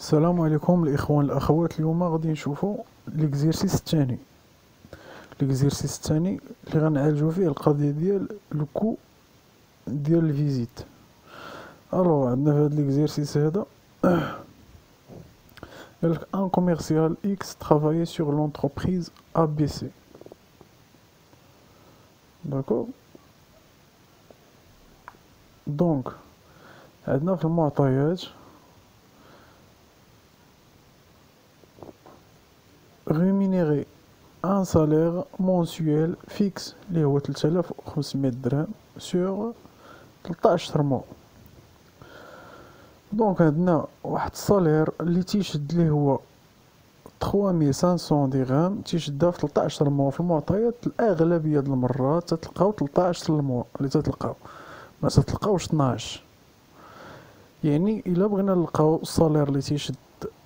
السلام عليكم الاخوان الاخوات. اليوم غادي نشوفوا ليكزيرسيس الثاني. ليكزيرسيس الثاني اللي غنعالجوا فيه القضيه ديال الكو ديال الفيزيت. الو عندنا في هذا ليكزيرسيس هذا قالك ان كوميرسيال اكس ترافايي سور لونتربريز ا بي سي. داكور. دونك عندنا في المعطيات rémunérer un salaire mensuel fixe اللي هو 3500 درهم sur 13 موا. دونك عندنا واحد الصالير اللي تيشد اللي هو 3500 درهم تيشدها في 13 موا. في المعطيات الاغلبيه ديال المرات تتلقاو 13 الموا اللي تتلقاو، ما تتلقاوش 12. يعني الا بغينا نلقاو الصالير اللي تيشد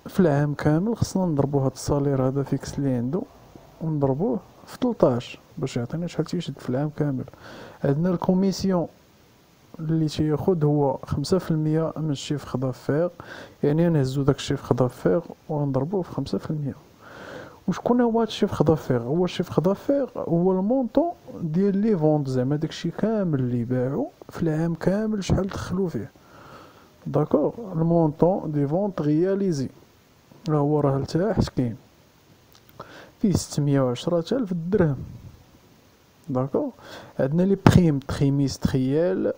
في العام كامل خصنا نضربو هاد الصالير هذا فيكس اللي عنده ونضربوه في 13 باش يعطينا شحال تيشد في العام كامل. عندنا الكوميسيون اللي تياخد هو 5% من الشيفر دافير، يعني نهزو داك الشيفر دافير ونضربوه في 5%. وشكون هو هاد الشيفر دافير؟ هو الشيفر دافير هو المونطون ديال لي فونت، زعما داكشي كامل اللي باعو في العام كامل شحال دخلو فيه. داكور. المونطون دي فونت رياليزي هو راه لتحت كاين فيه 610,000 درهم. داكور. عندنا لي بريم تريميستريال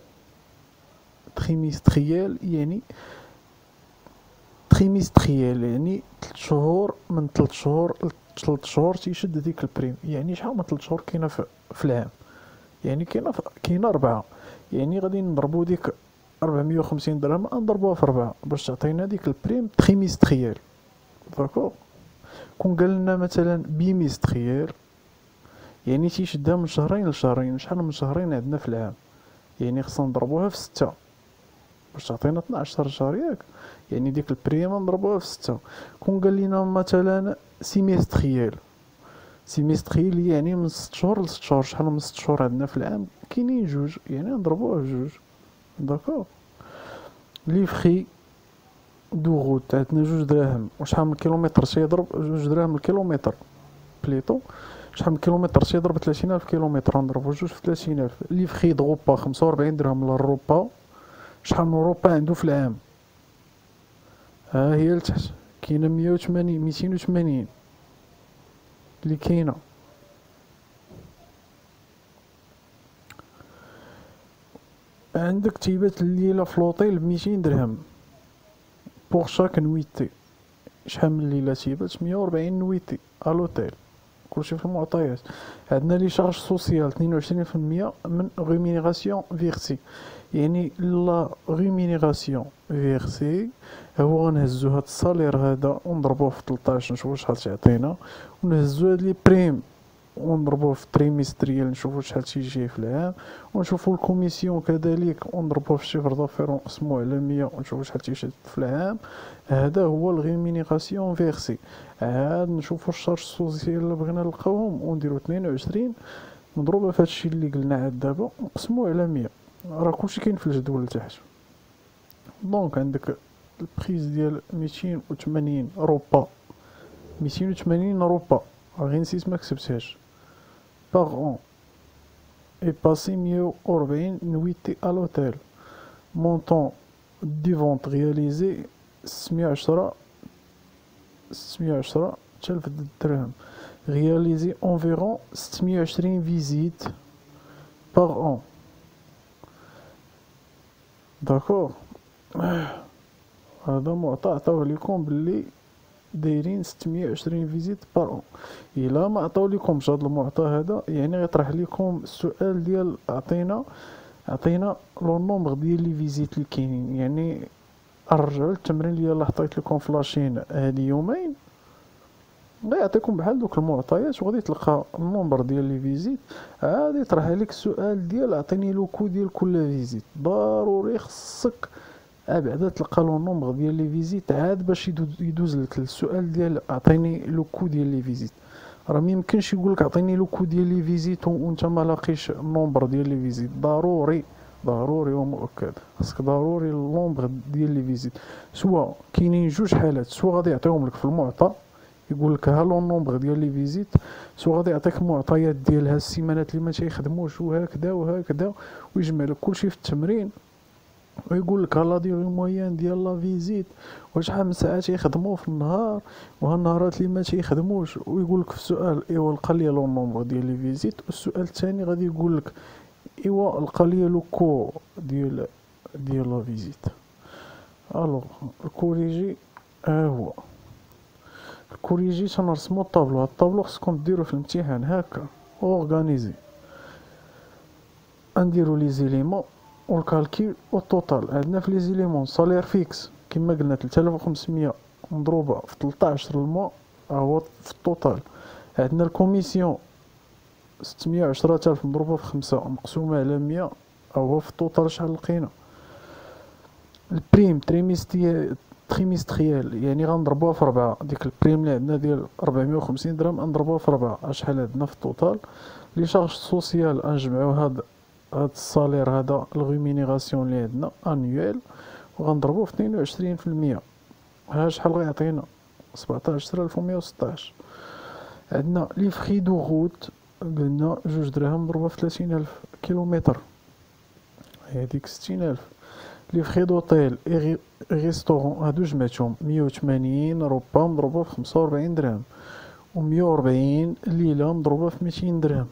يعني تريميستريال يعني 3 شهور، من 3 شهور ل 3 شهور تيشد ديك البريم. يعني شحال من 3 شهور كاينه في العام؟ يعني كاينه 4. يعني غادي نضربو ديك 450 درهم نضربوها في 4 باش تعطينا ديك البريم تريميستريال. داكور. كون قال لنا مثلا بيميستريال يعني تيشدها من شهرين لشهرين. شحال من شهرين عندنا في العام؟ يعني خصنا نضربوها في 6 باش تعطينا 12 شهر ياك. يعني ديك البريم نضربوها في 6. كون قال لنا مثلا سيميستريال يعني من 6 شهور ل 6 شهور. شحال من 6 شهور عندنا في العام؟ كاينين 2، يعني نضربوها في 2. داكور. لي فري دو غوت عندنا 2 دراهم. وشحال من كيلومتر تيضرب 2 دراهم الكيلومتر بليطو. شحال من كيلومتر تيضرب 30,000 كيلومتر نضربو 2 في 30,000. لي فري دو غوبا 45 درهم للروبا. شحال من روبا عنده في العام؟ ها هي لتحت كاينه 180 280 اللي كاينه. عندك تيبات الليله في لوطيل ب 200 درهم بوغ شاك نويتي. شحال من ليله تيبات؟ 140 نويتي الوتيل. كلشي في المعطيات. عندنا لي شارج سوسيال 22% من ريمينيراسيون فيرسي. يعني لا ريمينيراسيون فيرسي هو غنهزو هاد الصالير هذا ونضربوه في 13 نشوفو شحال تيعطينا، ونهزو هاد لي بريم ونضربوه في تريميستريال نشوفو شحال تيجي في العام، ونشوفو الكوميسيون كذلك ونضربوه في الشيفر دافير ونقسموه على 100 ونشوفو شحال تيشد في العام. هذا هو الريمينيراسيون فيرسي. عاد نشوفو الشارج سوسيال اللي بغينا نلقاوهم ونديرو 22 مضروبه في هادشي اللي قلنا عاد دابا ونقسموه على 100. راه كلشي كاين في الجدول لتحت. دونك عندك البريز ديال 280 روبا 280 روبا غير نسيت ما كتبتهاش باغ اون اي باسي 140 نويتي à l'hôtel. مونطون دي فونت رياليزي 610 610,000 درهم. رياليزي انفيرون 620 فيزيت باغ اون. داكور. هذا معطى عطاوه ليكم باللي دايرين 620 فيزيت بار اون. الا ما عطاو ليكمش هذا المعطى هذا يعني غيطرح لكم السؤال ديال عطينا لو نومبر ديال لي فيزيت اللي كاينين. يعني ارجعوا للتمرين اللي حطيت لكم في لاشين هادي يومين غيعطيكم بحال دوك المعطيات وغادي تلقى النومبر ديال لي فيزيت. عادي يطرح عليك السؤال ديال عطيني لو كو ديال كل فيزيت. ضروري خصك بعدا تلقى لو نومبر ديال لي فيزيت عاد باش يدوز لك السؤال ديال عطيني لو كو ديال لي فيزيت. راه ميمكنش يقول لك عطيني لو كو ديال لي فيزيت وانت ما لاقيش النومبر ديال لي فيزيت. ضروري ضروري ومؤكد خاصك ضروري اللومبغ ديال لي فيزيت. سوا كاينين جوج حالات، سوا غادي يعطيهم لك في المعطى يقول لك ها لو نومبغ ديال لي فيزيت، سوا غادي يعطيك معطيات ديال هاد السيمانات اللي ما تيخدموش وهكذا وهكذا، ويجمع لك كلشي في التمرين ويقول لك ها لا ديري مويان ديال لا فيزيت وشحال من ساعه تيخدموا في النهار وها النهارات اللي ما تيخدموش، ويقول لك في السؤال ايوا لقى لي لو نومبر ديال لي فيزيت، والسؤال الثاني غادي يقول لك ايوا لقى لي لو كو ديال لا فيزيت. الوغ الكوريجي ها هو الكوريجي تنرسمو الطابلو. هاد الطابلو خصكم ديرو في الامتحان هكا اورغانيزي، نديرو لي زيليمون والكالكيل والتوتال. عندنا في لي زيليمون صالير فيكس كما قلنا 3500 مضروبه في 13 الموا هو في التوتال. عندنا الكوميسيون 610000 مضروبه في 5 مقسومه على 100 هو في التوتال شحال لقينا. البريم تريميستريال يعني غنضربوها في 4، ديك البريم اللي عندنا ديال 450 درهم نضربوها في 4 شحال عندنا في التوتال. لي شارج سوسيال نجمعو هاد الصالير هذا الريمينيراسيون اللي عندنا انيويل وغنضربوه في 22%، ها شحال غيعطينا 17116. عندنا لي فخي دو غوت قلنا 2 دراهم مضروبه في 30000 كيلومتر هذيك 60000. لي فخي دوطيل ريستورون هادو جمعتهم 180 روبا مضروبه في 45 درهم و140 ليله مضروبه في 200 درهم،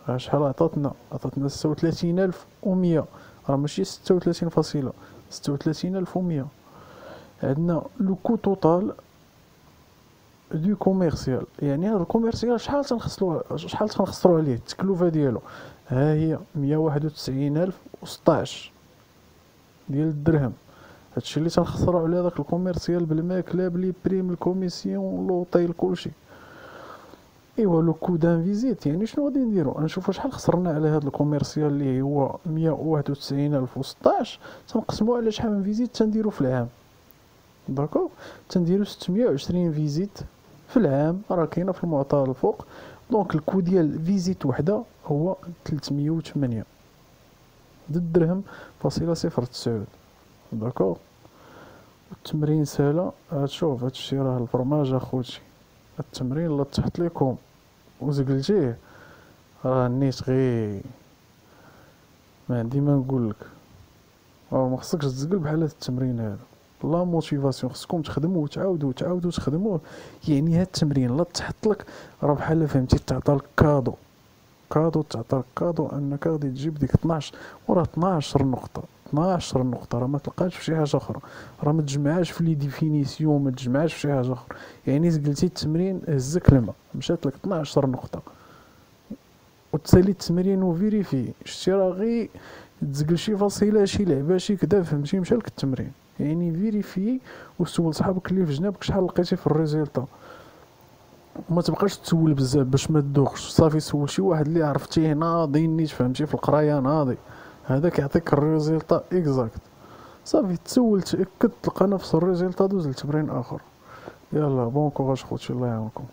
ها شحال عطاتنا 36100 راه ماشي 36 36100. عندنا لو كو توتال دو كوميرسيال يعني هذا الكوميرسيال شحال تنخسروا عليه التكلفه ديالو، ها هي 191016 ديال الدرهم. هادشي اللي تنخسروا على داك الكوميرسيال بالماكله بلي بريم الكوميسيون لوطيل كلشي. ايوا لو كو دان فيزيت يعني شنو غادي نديرو، نشوفو شحال خسرنا على هاد الكوميرسيال اللي هو 191016 تنقسمو على شحال من فيزيت تنديرو في العام. داكوغ تنديرو 620 فيزيت في العام راه كاينه في المعطى الفوق. دونك الكو ديال فيزيت وحده هو 308 درهم فاصله 09. داكوغ التمرين سهله. شوف هادشي راه الفرماج اخوتي، التمرين اللي تحت لكم وزقلتيه راه نيت غير ما عندي ما نقول لك، ما خصكش تزقل بحال هاد التمرين هذا. لا موتيفاسيون خصكم تخدموا وتعاودوا تخدموه. يعني هاد التمرين لا تحط لك راه بحال فهمتي تعطى لك كادو تعطى لك كادو انك غادي تجيب ديك 12 وراه 12 نقطه راه ما تلقاش في شي حاجه اخرى، راه ما تجمعهاش في لي ديفينيسيون، ما تجمعهاش في شي حاجه اخرى. يعني زقلتي التمرين هزك الماء مشات لك 12 نقطه وتسالي التمرين وفيريفي شتي راه غير تزقل شي فاصله شي لعبه شي كدا فهمتي مشى لك التمرين. يعني فيريفي وسول صحابك اللي في جنابك شحال لقيتي في الريزلطه، وما تبقاش تسول بزاف باش ما تدوخش. صافي سول شي واحد اللي عرفتيه ناضي نيت فهمتي في القرايه ناضي، هذاك يعطيك الريزلطه اكزاكت. صافي تسول تاكد تلقى نفس الريزلطه دوز لتمرين اخر. يلا بون كوراج خوتي الله يعاونكم.